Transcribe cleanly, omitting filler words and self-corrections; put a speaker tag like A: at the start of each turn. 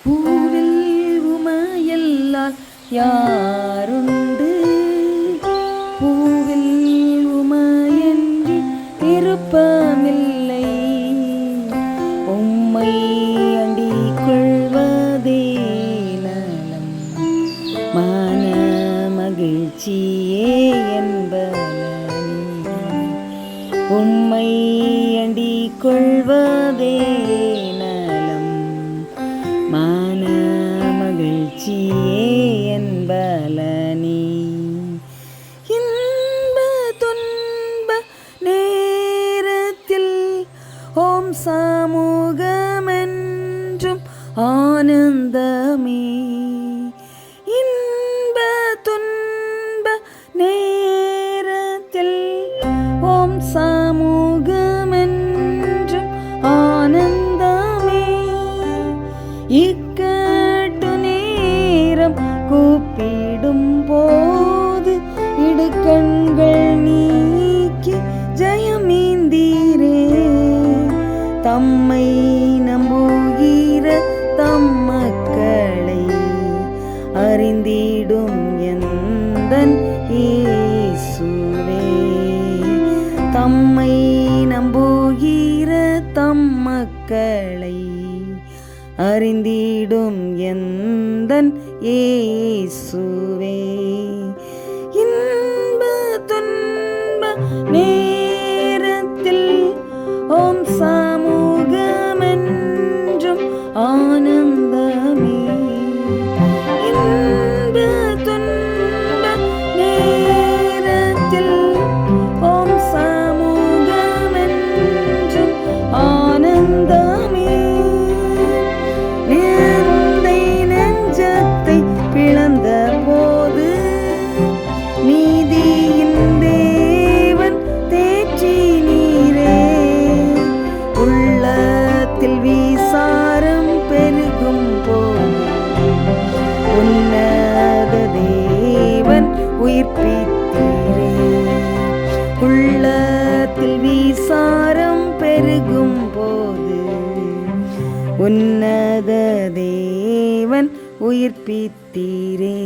A: பூவில் உமையல்லால் யாருண்டு? பூவில் உமையன்றி விருப்பமில்லை. உம்மை அண்டிக் கொள்வதே நலம், மன மகிழ்ச்சியே என்பலனே. உம்மை அண்டிக் கொள்வதே நலம், மன மகிழ்ச்சியே என்பலனே. இன்ப துன்ப நேரத்தில் ஓம் சமூகமென்றும் ஆனந்தமே. இன்ப துன்ப நேரத்தில் ஓம் சமூகமென்றும் ஆனந்தமே. இக்கட்டு நேரம் கூப்பிடும் போது இடுக்கண்கள் நீக்கி ஜெயமீந்தீரே. தம்மை நம்புகிற தம் மக்களை அறிந்திடும் எந்தன் இயேசுவே. தம்மை நம்புகிற தம் மக்களை அறிந்திடும் எந்தன் இயேசுவே. இன்ப துன்ப நேரத்தில் ஓம் சமூகமென்றும் ஆனந்தமே. இன்ப துன்ப நேரத்தில் ஓம் சமூகமென்றும் ஆனந்தமே. நிந்தை நெஞ்சத்தை பிளந்த போது நீதியின் தேவன் தேற்றி நீரே. உள்ளத்தில் விசாரம் பெருகும் போது உன்னத தேவன் உயிர்ப்பித்தீரே. உள்ளத்தில் விசாரம் பெருகும் போது உன்னத தேவன் உயிர்ப்பித்தீரே.